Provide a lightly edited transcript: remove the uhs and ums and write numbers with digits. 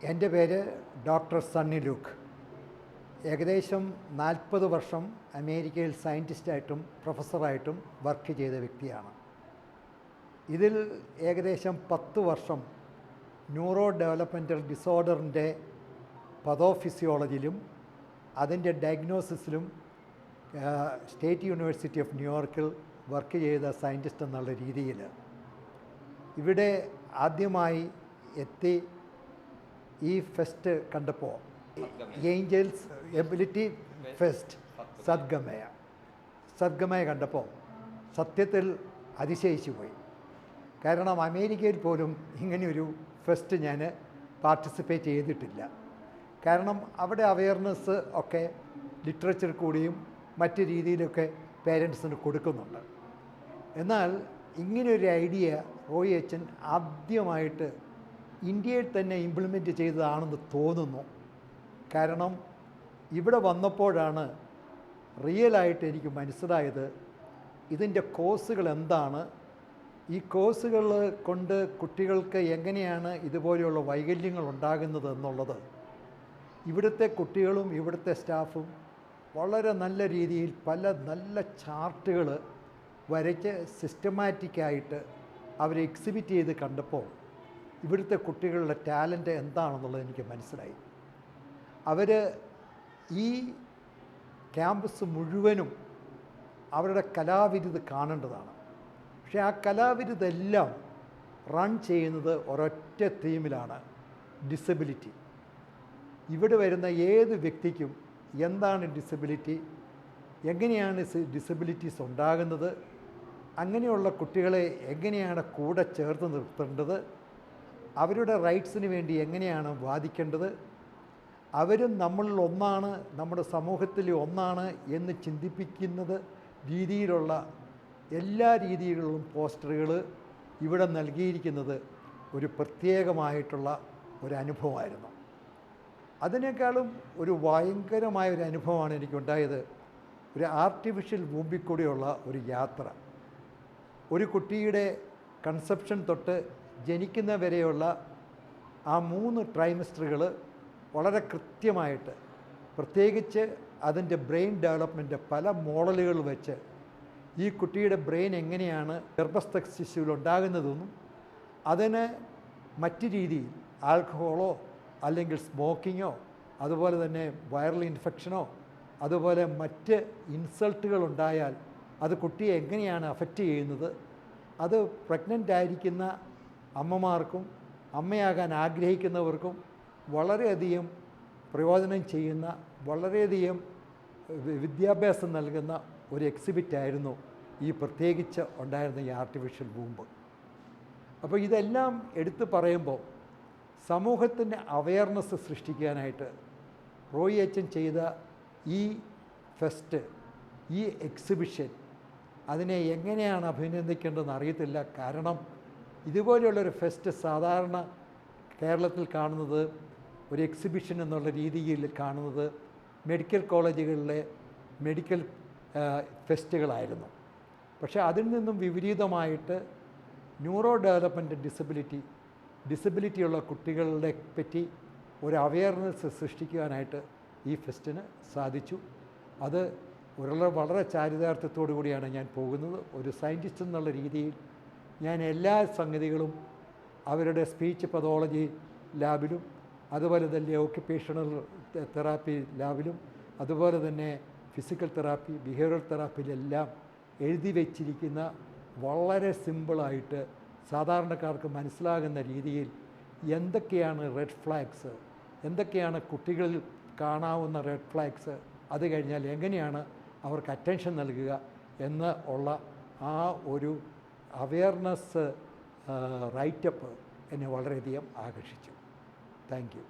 എൻ്റെ പേര് doctor Sunny Luke. ഏകദേശം 40 വർഷം അമേരിക്കയിൽ സയൻറ്റിസ്റ്റായിട്ടും പ്രൊഫസറായിട്ടും വർക്ക് ചെയ്ത വ്യക്തിയാണ്. ഇതിൽ ഏകദേശം 10 വർഷം ന്യൂറോ ഡെവലപ്മെൻറ്റൽ ഡിസോർഡറിൻ്റെ പതോഫിസിയോളജിയിലും അതിൻ്റെ ഡയഗ്നോസിസിലും സ്റ്റേറ്റ് യൂണിവേഴ്സിറ്റി ഓഫ് ന്യൂയോർക്കിൽ വർക്ക് ചെയ്ത സയൻറ്റിസ്റ്റ് എന്നുള്ള രീതിയിൽ ഇവിടെ ആദ്യമായി എത്തി ഈ ഫെസ്റ്റ് കണ്ടപ്പോൾ ഏഞ്ചൽസ് എബിലിറ്റി ഫെസ്റ്റ് സദ്ഗമയ കണ്ടപ്പോൾ സത്യത്തിൽ അതിശയിച്ചു പോയി. കാരണം അമേരിക്കയിൽ പോലും ഇങ്ങനെയൊരു ഫെസ്റ്റ് ഞാൻ പാർട്ടിസിപ്പേറ്റ് ചെയ്തിട്ടില്ല. കാരണം അവിടെ അവയർനെസ് ഒക്കെ ലിറ്ററേച്ചർ കൂടിയും മറ്റ് രീതിയിലൊക്കെ പേരൻസിന് കൊടുക്കുന്നുണ്ട്. എന്നാൽ ഇങ്ങനെയൊരു ഐഡിയ റോയി അച്ഛൻ ആദ്യമായിട്ട് ഇന്ത്യയിൽ തന്നെ ഇംപ്ലിമെൻറ്റ് ചെയ്തതാണെന്ന് തോന്നുന്നു. കാരണം ഇവിടെ വന്നപ്പോഴാണ് റിയലായിട്ട് എനിക്ക് മനസ്സിലായത് ഇതിൻ്റെ കോഴ്സുകൾ എന്താണ്, ഈ കോഴ്സുകൾ കൊണ്ട് കുട്ടികൾക്ക് എങ്ങനെയാണ് ഇതുപോലെയുള്ള വൈകല്യങ്ങൾ ഉണ്ടാകുന്നത് എന്നുള്ളത് ഇവിടുത്തെ കുട്ടികളും ഇവിടുത്തെ സ്റ്റാഫും വളരെ നല്ല രീതിയിൽ പല നല്ല ചാർട്ടുകൾ വരച്ച് സിസ്റ്റമാറ്റിക്കായിട്ട് അവർ എക്സിബിറ്റ് ചെയ്ത് കണ്ടപ്പോൾ ഇവിടുത്തെ കുട്ടികളുടെ ടാലൻറ്റ് എന്താണെന്നുള്ളത് എനിക്ക് മനസ്സിലായി. അവർ ഈ ക്യാമ്പസ് മുഴുവനും അവരുടെ കലാവിരുത് കാണേണ്ടതാണ്. പക്ഷേ ആ കലാവിരുതെല്ലാം റൺ ചെയ്യുന്നത് ഒരൊറ്റ തീമിലാണ്, ഡിസബിലിറ്റി. ഇവിടെ വരുന്ന ഏത് വ്യക്തിക്കും എന്താണ് ഡിസബിലിറ്റി, എങ്ങനെയാണ് ഡിസബിലിറ്റീസ് ഉണ്ടാകുന്നത്, അങ്ങനെയുള്ള കുട്ടികളെ എങ്ങനെയാണ് കൂടെ ചേർത്ത് നിർത്തേണ്ടത്, അവരുടെ റൈറ്റ്സിന് വേണ്ടി എങ്ങനെയാണ് വാദിക്കേണ്ടത്, അവരും നമ്മളിൽ ഒന്നാണ്, നമ്മുടെ സമൂഹത്തിൽ ഒന്നാണ് എന്ന് ചിന്തിപ്പിക്കുന്നത് രീതിയിലുള്ള എല്ലാ രീതിയിലുള്ള പോസ്റ്ററുകൾ ഇവിടെ നൽകിയിരിക്കുന്നത് ഒരു പ്രത്യേകമായിട്ടുള്ള ഒരു അനുഭവമായിരുന്നു. അതിനേക്കാളും ഒരു ഭയങ്കരമായൊരു അനുഭവമാണ് എനിക്കുണ്ടായത്. ഒരു ആർട്ടിഫിഷ്യൽ വൂമ്പിൽ കൂടെയുള്ള ഒരു യാത്ര. ഒരു കുട്ടിയുടെ കൺസെപ്ഷൻ തൊട്ട് ജനിക്കുന്ന വരെയുള്ള ആ 3 ട്രൈമസ്റ്ററുകൾ വളരെ കൃത്യമായിട്ട്, പ്രത്യേകിച്ച് അതിൻ്റെ ബ്രെയിൻ ഡെവലപ്മെൻറ്റ് പല മോഡലുകൾ വെച്ച് ഈ കുട്ടിയുടെ ബ്രെയിൻ എങ്ങനെയാണ് ഗർഭസ്ഥ ശിശുവിൽ ഉണ്ടാകുന്നതെന്നും അതിന് മറ്റ് രീതിയിൽ ആൽക്കഹോളോ അല്ലെങ്കിൽ സ്മോക്കിങ്ങോ അതുപോലെ തന്നെ വൈറൽ ഇൻഫെക്ഷനോ അതുപോലെ മറ്റ് ഇൻസൾട്ടുകൾ ഉണ്ടായാൽ അത് കുട്ടിയെ എങ്ങനെയാണ് അഫക്റ്റ് ചെയ്യുന്നത്, അത് പ്രഗ്നൻ്റ് ആയിരിക്കുന്ന അമ്മമാർക്കും അമ്മയാകാൻ ആഗ്രഹിക്കുന്നവർക്കും വളരെയധികം പ്രയോജനം ചെയ്യുന്ന, വളരെയധികം വിദ്യാഭ്യാസം നൽകുന്ന ഒരു എക്സിബിറ്റായിരുന്നു ഈ പ്രത്യേകിച്ച് ഉണ്ടായിരുന്ന ഈ ആർട്ടിഫിഷ്യൽ വൂമ്പ്. അപ്പോൾ ഇതെല്ലാം എടുത്തു പറയുമ്പോൾ സമൂഹത്തിൻ്റെ അവയർനെസ് സൃഷ്ടിക്കാനായിട്ട് റോയി അച്ഛൻ ചെയ്ത ഈ ഫെസ്റ്റ്, ഈ എക്സിബിഷൻ, അതിനെ എങ്ങനെയാണ് അഭിനന്ദിക്കേണ്ടതെന്ന് അറിയത്തില്ല. കാരണം ഇതുപോലെയുള്ളൊരു ഫെസ്റ്റ് സാധാരണ കേരളത്തിൽ കാണുന്നത്, ഒരു എക്സിബിഷൻ എന്നുള്ള രീതിയിൽ കാണുന്നത് മെഡിക്കൽ കോളേജുകളിലെ മെഡിക്കൽ ഫെസ്റ്റുകളായിരുന്നു. പക്ഷേ അതിൽ നിന്നും വിപരീതമായിട്ട് ന്യൂറോ ഡെവലപ്മെൻറ്റ് ഡിസബിലിറ്റിയുള്ള കുട്ടികളുടെ പറ്റി ഒരു അവയർനെസ് സൃഷ്ടിക്കുവാനായിട്ട് ഈ ഫെസ്റ്റിന് സാധിച്ചു. അത് വളരെ ചാരിതാർത്ഥ്യത്തോടു കൂടിയാണ് ഞാൻ പോകുന്നത്. ഒരു സയൻറ്റിസ്റ്റ് എന്നുള്ള രീതിയിൽ ഞാൻ എല്ലാ സംഗതികളും അവരുടെ സ്പീച്ച് പതോളജി ലാബിലും അതുപോലെ തന്നെ ഓക്യുപ്പേഷണൽ തെറാപ്പി ലാബിലും അതുപോലെ തന്നെ ഫിസിക്കൽ തെറാപ്പി, ബിഹേവിയറൽ തെറാപ്പിയിലെല്ലാം എഴുതി വച്ചിരിക്കുന്ന വളരെ സിമ്പിളായിട്ട് സാധാരണക്കാർക്ക് മനസ്സിലാകുന്ന രീതിയിൽ എന്തൊക്കെയാണ് റെഡ് ഫ്ലാഗ്സ്, എന്തൊക്കെയാണ് കുട്ടികളിൽ കാണാവുന്ന റെഡ് ഫ്ലാഗ്സ്, അത് കഴിഞ്ഞാൽ എങ്ങനെയാണ് അവർക്ക് അറ്റൻഷൻ നൽകുക എന്ന് ഉള്ള ആ ഒരു അവയർനെസ് റൈറ്റപ്പ് എന്നെ വളരെയധികം ആകർഷിച്ചു. Thank you.